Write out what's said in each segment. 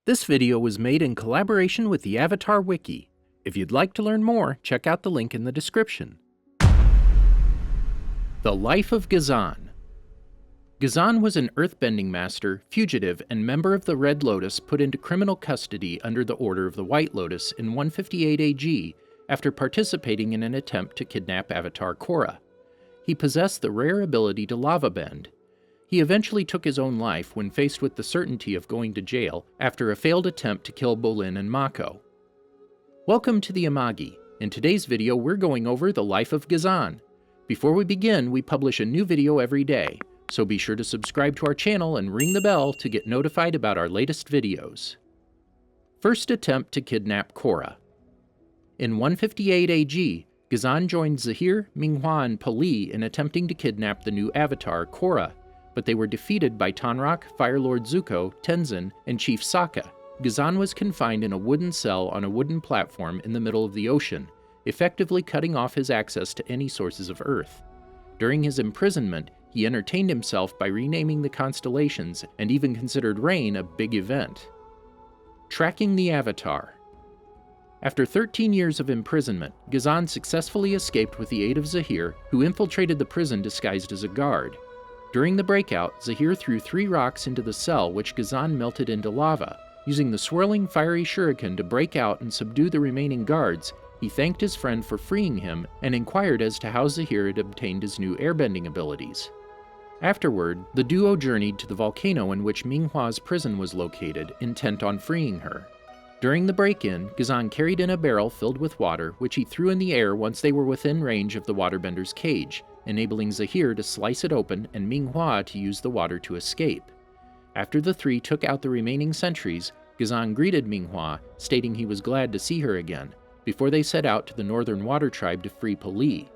This video was made in collaboration with the Avatar Wiki. If you'd like to learn more, check out the link in the description. The Life of Ghazan. Ghazan was an earthbending master, fugitive, and member of the Red Lotus put into criminal custody under the order of the White Lotus in 158 AG after participating in an attempt to kidnap Avatar Korra. He possessed the rare ability to lavabend. He eventually took his own life when faced with the certainty of going to jail after a failed attempt to kill Bolin and Mako. Welcome to the Amagi. In today's video, we're going over the life of Ghazan. Before we begin, we publish a new video every day, so be sure to subscribe to our channel and ring the bell to get notified about our latest videos. First attempt to kidnap Korra. In 158 AG, Ghazan joined Zahir, Minghua, and Pali in attempting to kidnap the new Avatar Korra, but they were defeated by Tonraq, Fire Lord Zuko, Tenzin, and Chief Sokka. Ghazan was confined in a wooden cell on a wooden platform in the middle of the ocean, effectively cutting off his access to any sources of Earth. During his imprisonment, he entertained himself by renaming the constellations and even considered rain a big event. Tracking the Avatar. After 13 years of imprisonment, Ghazan successfully escaped with the aid of Zahir, who infiltrated the prison disguised as a guard. During the breakout, Zahir threw 3 rocks into the cell, which Ghazan melted into lava. Using the swirling fiery shuriken to break out and subdue the remaining guards, he thanked his friend for freeing him and inquired as to how Zahir had obtained his new airbending abilities. Afterward, the duo journeyed to the volcano in which Minghua's prison was located, intent on freeing her. During the break-in, Ghazan carried in a barrel filled with water, which he threw in the air once they were within range of the waterbender's cage, enabling Zahir to slice it open and Minghua to use the water to escape. After the three took out the remaining sentries, Ghazan greeted Minghua, stating he was glad to see her again, before they set out to the Northern Water Tribe to free Pali.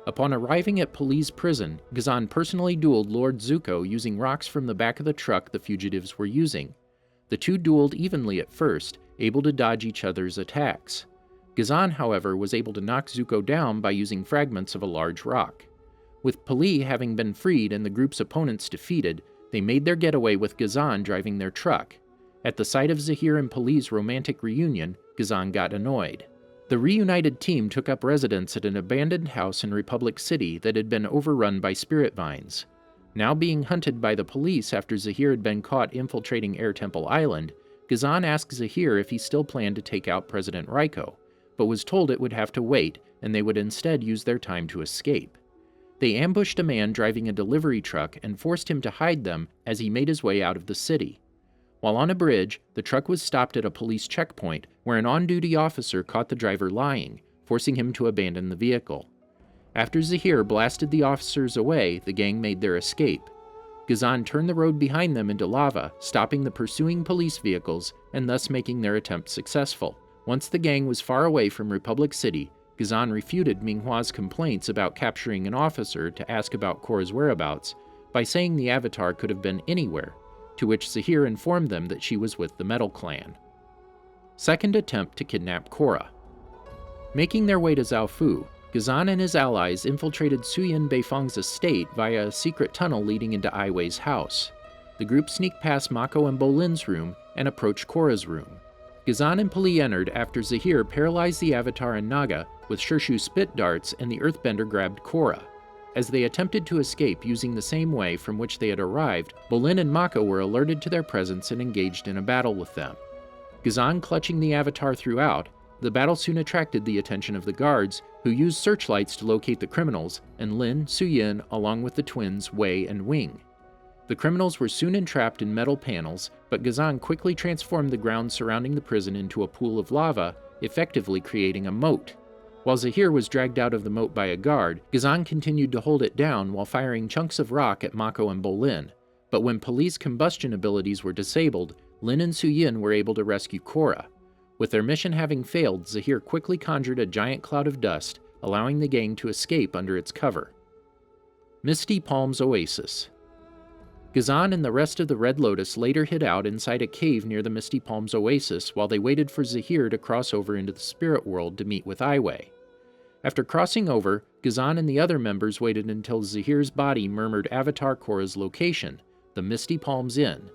Upon arriving at Pali's prison, Ghazan personally dueled Lord Zuko using rocks from the back of the truck the fugitives were using. The two dueled evenly at first, able to dodge each other's attacks. Ghazan, however, was able to knock Zuko down by using fragments of a large rock. With Pali having been freed and the group's opponents defeated, they made their getaway with Ghazan driving their truck. At the sight of Zahir and Pali's romantic reunion, Ghazan got annoyed. The reunited team took up residence at an abandoned house in Republic City that had been overrun by spirit vines. Now being hunted by the police after Zahir had been caught infiltrating Air Temple Island, Ghazan asked Zahir if he still planned to take out President Raiko, but was told it would have to wait and they would instead use their time to escape. They ambushed a man driving a delivery truck and forced him to hide them as he made his way out of the city. While on a bridge, the truck was stopped at a police checkpoint where an on-duty officer caught the driver lying, forcing him to abandon the vehicle. After Zahir blasted the officers away, the gang made their escape. Ghazan turned the road behind them into lava, stopping the pursuing police vehicles and thus making their attempt successful. Once the gang was far away from Republic City, Ghazan refuted Minghua's complaints about capturing an officer to ask about Korra's whereabouts by saying the Avatar could have been anywhere, to which Zahir informed them that she was with the Metal Clan. Second attempt to kidnap Korra. Making their way to Zaofu, Ghazan and his allies infiltrated Suyin Beifong's estate via a secret tunnel leading into Ai Wei's house. The group sneaked past Mako and Bolin's room and approached Korra's room. Ghazan and Pali entered after Zahir paralyzed the Avatar and Naga with Shirshu spit darts and the earthbender grabbed Korra. As they attempted to escape using the same way from which they had arrived, Bolin and Mako were alerted to their presence and engaged in a battle with them. Ghazan clutching the Avatar throughout, the battle soon attracted the attention of the guards, who used searchlights to locate the criminals, and Lin, Suyin, along with the twins Wei and Wing. The criminals were soon entrapped in metal panels, but Ghazan quickly transformed the ground surrounding the prison into a pool of lava, effectively creating a moat. While Zahir was dragged out of the moat by a guard, Ghazan continued to hold it down while firing chunks of rock at Mako and Bolin. But when Pali's combustion abilities were disabled, Lin and Suyin were able to rescue Korra. With their mission having failed, Zahir quickly conjured a giant cloud of dust, allowing the gang to escape under its cover. Misty Palm's Oasis. Ghazan and the rest of the Red Lotus later hid out inside a cave near the Misty Palms Oasis while they waited for Zahir to cross over into the spirit world to meet with Ai Wei. After crossing over, Ghazan and the other members waited until Zahir's body murmured Avatar Korra's location, the Misty Palms Inn.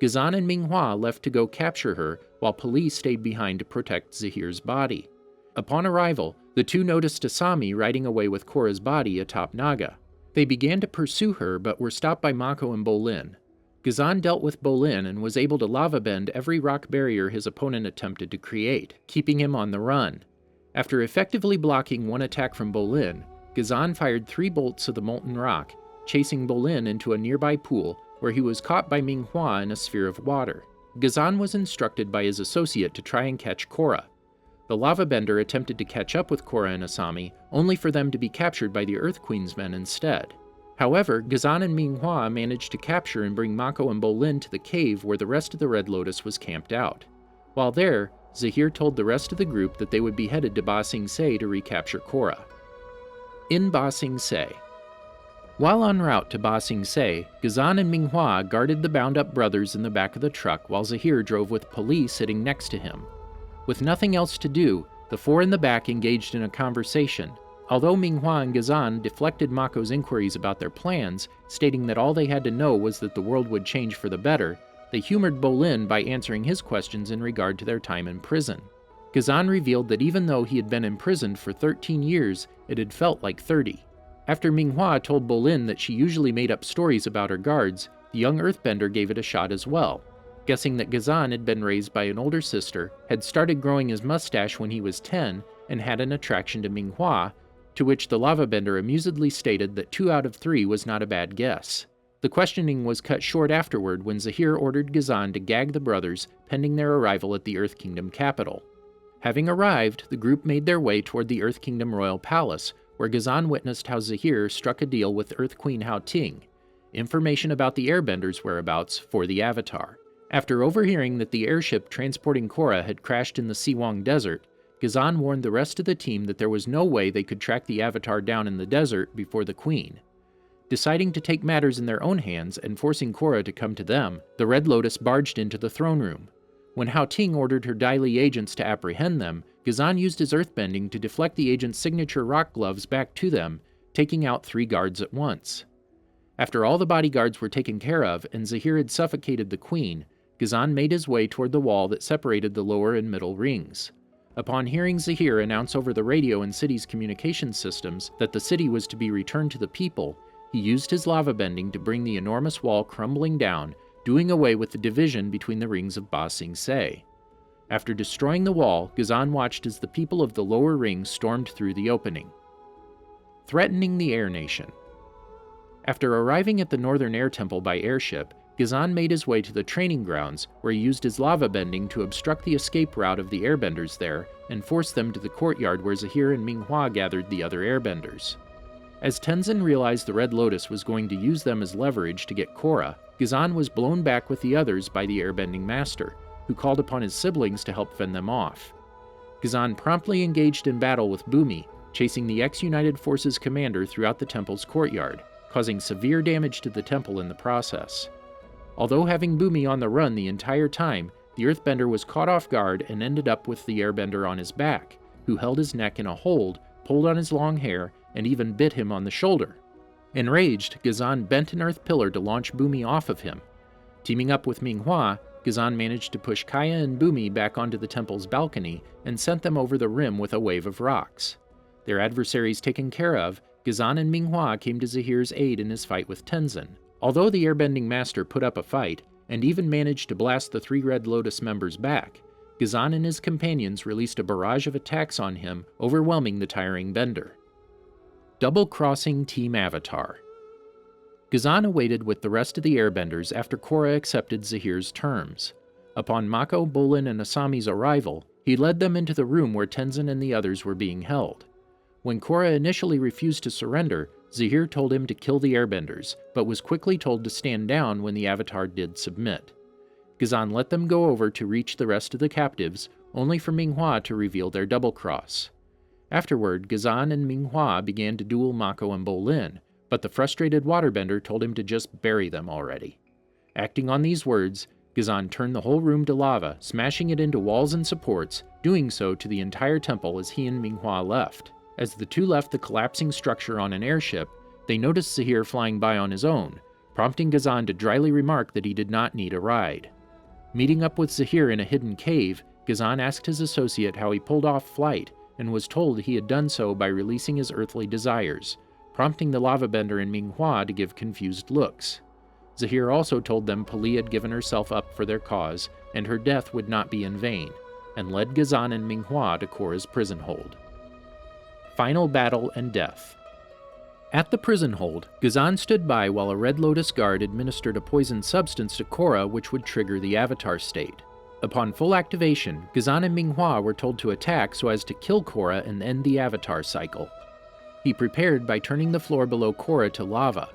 Ghazan and Minghua left to go capture her, while police stayed behind to protect Zahir's body. Upon arrival, the two noticed Asami riding away with Korra's body atop Naga. They began to pursue her, but were stopped by Mako and Bolin. Ghazan dealt with Bolin and was able to lavabend every rock barrier his opponent attempted to create, keeping him on the run. After effectively blocking one attack from Bolin, Ghazan fired 3 bolts of the molten rock, chasing Bolin into a nearby pool, where he was caught by Minghua in a sphere of water. Ghazan was instructed by his associate to try and catch Korra. The lavabender attempted to catch up with Korra and Asami, only for them to be captured by the Earth Queen's men instead. However, Ghazan and Minghua managed to capture and bring Mako and Bolin to the cave where the rest of the Red Lotus was camped out. While there, Zahir told the rest of the group that they would be headed to Ba Sing Se to recapture Korra. In Ba Sing Se. While en route to Ba Sing Se, Ghazan and Minghua guarded the bound-up brothers in the back of the truck while Zahir drove with police sitting next to him. With nothing else to do, the 4 in the back engaged in a conversation. Although Minghua and Ghazan deflected Mako's inquiries about their plans, stating that all they had to know was that the world would change for the better, they humored Bolin by answering his questions in regard to their time in prison. Ghazan revealed that even though he had been imprisoned for 13 years, it had felt like 30. After Minghua told Bolin that she usually made up stories about her guards, the young earthbender gave it a shot as well. Guessing that Ghazan had been raised by an older sister, had started growing his mustache when he was 10, and had an attraction to Minghua, to which the lavabender amusedly stated that 2 out of 3 was not a bad guess. The questioning was cut short afterward when Zahir ordered Ghazan to gag the brothers, pending their arrival at the Earth Kingdom capital. Having arrived, the group made their way toward the Earth Kingdom royal palace, where Ghazan witnessed how Zahir struck a deal with Earth Queen Hao Ting, information about the airbenders' whereabouts for the Avatar. After overhearing that the airship transporting Korra had crashed in the Siwang Desert, Ghazan warned the rest of the team that there was no way they could track the Avatar down in the desert before the Queen. Deciding to take matters in their own hands and forcing Korra to come to them, the Red Lotus barged into the throne room. When Hao Ting ordered her Dai Li agents to apprehend them, Ghazan used his earthbending to deflect the agents' signature rock gloves back to them, taking out 3 guards at once. After all the bodyguards were taken care of and Zahir had suffocated the Queen, Ghazan made his way toward the wall that separated the lower and middle rings. Upon hearing Zahir announce over the radio and city's communication systems that the city was to be returned to the people, he used his lavabending to bring the enormous wall crumbling down, doing away with the division between the rings of Ba Sing Se. After destroying the wall, Ghazan watched as the people of the lower rings stormed through the opening. Threatening the Air Nation. After arriving at the Northern Air Temple by airship, Ghazan made his way to the training grounds, where he used his lavabending to obstruct the escape route of the airbenders there and force them to the courtyard where Zahir and Minghua gathered the other airbenders. As Tenzin realized the Red Lotus was going to use them as leverage to get Korra, Ghazan was blown back with the others by the airbending master, who called upon his siblings to help fend them off. Ghazan promptly engaged in battle with Bumi, chasing the ex-United Forces commander throughout the temple's courtyard, causing severe damage to the temple in the process. Although having Bumi on the run the entire time, the earthbender was caught off guard and ended up with the airbender on his back, who held his neck in a hold, pulled on his long hair, and even bit him on the shoulder. Enraged, Ghazan bent an earth pillar to launch Bumi off of him. Teaming up with Minghua, Ghazan managed to push Kaya and Bumi back onto the temple's balcony and sent them over the rim with a wave of rocks. Their adversaries taken care of, Ghazan and Minghua came to Zahir's aid in his fight with Tenzin. Although the airbending master put up a fight, and even managed to blast the 3 Red Lotus members back, Ghazan and his companions released a barrage of attacks on him, overwhelming the tiring bender. Double-crossing Team Avatar. Ghazan awaited with the rest of the airbenders after Korra accepted Zahir's terms. Upon Mako, Bolin, and Asami's arrival, he led them into the room where Tenzin and the others were being held. When Korra initially refused to surrender, Zahir told him to kill the airbenders, but was quickly told to stand down when the Avatar did submit. Ghazan let them go over to reach the rest of the captives, only for Minghua to reveal their double-cross. Afterward, Ghazan and Minghua began to duel Mako and Bolin, but the frustrated waterbender told him to just bury them already. Acting on these words, Ghazan turned the whole room to lava, smashing it into walls and supports, doing so to the entire temple as he and Minghua left. As the two left the collapsing structure on an airship, they noticed Zahir flying by on his own, prompting Ghazan to dryly remark that he did not need a ride. Meeting up with Zahir in a hidden cave, Ghazan asked his associate how he pulled off flight and was told he had done so by releasing his earthly desires, prompting the lavabender and Minghua to give confused looks. Zahir also told them Pali had given herself up for their cause and her death would not be in vain, and led Ghazan and Minghua to Korra's prison hold. Final battle and death. At the prison hold, Ghazan stood by while a Red Lotus guard administered a poisoned substance to Korra which would trigger the Avatar state. Upon full activation, Ghazan and Minghua were told to attack so as to kill Korra and end the Avatar cycle. He prepared by turning the floor below Korra to lava.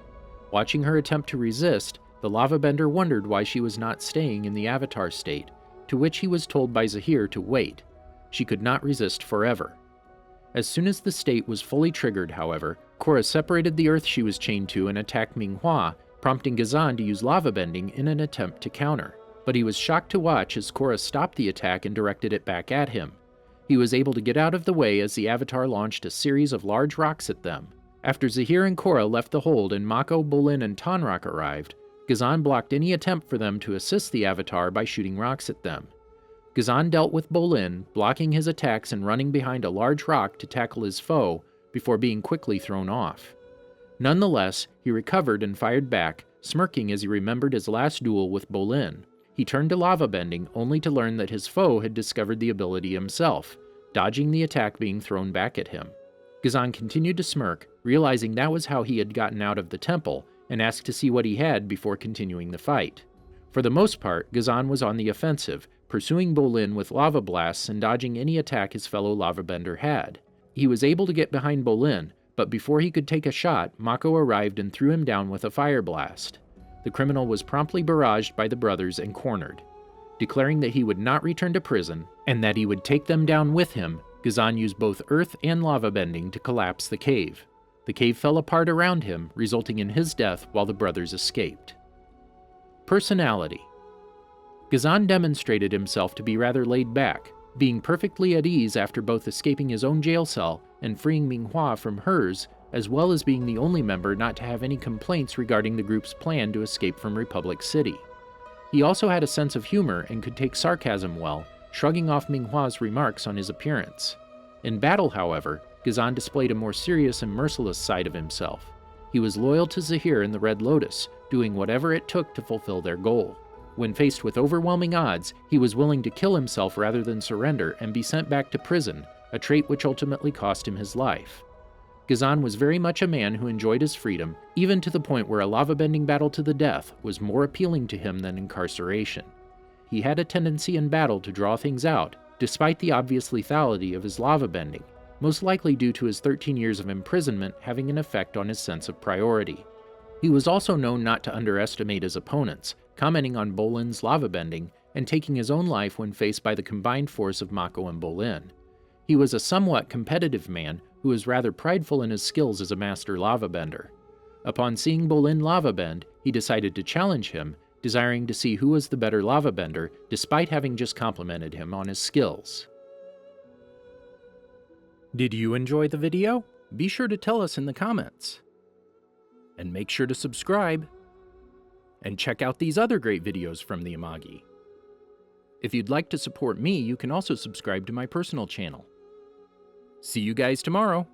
Watching her attempt to resist, the lavabender wondered why she was not staying in the Avatar state, to which he was told by Zahir to wait. She could not resist forever. As soon as the state was fully triggered, however, Korra separated the earth she was chained to and attacked Minghua, prompting Ghazan to use lavabending in an attempt to counter. But he was shocked to watch as Korra stopped the attack and directed it back at him. He was able to get out of the way as the Avatar launched a series of large rocks at them. After Zahir and Korra left the hold and Mako, Bolin, and Tonraq arrived, Ghazan blocked any attempt for them to assist the Avatar by shooting rocks at them. Ghazan dealt with Bolin, blocking his attacks and running behind a large rock to tackle his foe before being quickly thrown off. Nonetheless, he recovered and fired back, smirking as he remembered his last duel with Bolin. He turned to lavabending only to learn that his foe had discovered the ability himself, dodging the attack being thrown back at him. Ghazan continued to smirk, realizing that was how he had gotten out of the temple, and asked to see what he had before continuing the fight. For the most part, Ghazan was on the offensive, pursuing Bolin with lava blasts and dodging any attack his fellow lavabender had. He was able to get behind Bolin, but before he could take a shot, Mako arrived and threw him down with a fire blast. The criminal was promptly barraged by the brothers and cornered. Declaring that he would not return to prison, and that he would take them down with him, Ghazan used both earth and lava bending to collapse the cave. The cave fell apart around him, resulting in his death while the brothers escaped. Personality. Ghazan demonstrated himself to be rather laid back, being perfectly at ease after both escaping his own jail cell and freeing Minghua from hers, as well as being the only member not to have any complaints regarding the group's plan to escape from Republic City. He also had a sense of humor and could take sarcasm well, shrugging off Minghua's remarks on his appearance. In battle, however, Ghazan displayed a more serious and merciless side of himself. He was loyal to Zahir and the Red Lotus, doing whatever it took to fulfill their goal. When faced with overwhelming odds, he was willing to kill himself rather than surrender and be sent back to prison, a trait which ultimately cost him his life. Ghazan was very much a man who enjoyed his freedom, even to the point where a lava-bending battle to the death was more appealing to him than incarceration. He had a tendency in battle to draw things out, despite the obvious lethality of his lava-bending, most likely due to his 13 years of imprisonment having an effect on his sense of priority. He was also known not to underestimate his opponents, commenting on Bolin's lava-bending and taking his own life when faced by the combined force of Mako and Bolin. He was a somewhat competitive man who was rather prideful in his skills as a master lava-bender. Upon seeing Bolin lava-bend, he decided to challenge him, desiring to see who was the better lava-bender despite having just complimented him on his skills. Did you enjoy the video? Be sure to tell us in the comments. And make sure to subscribe. And check out these other great videos from the Amagi. If you'd like to support me, you can also subscribe to my personal channel. See you guys tomorrow!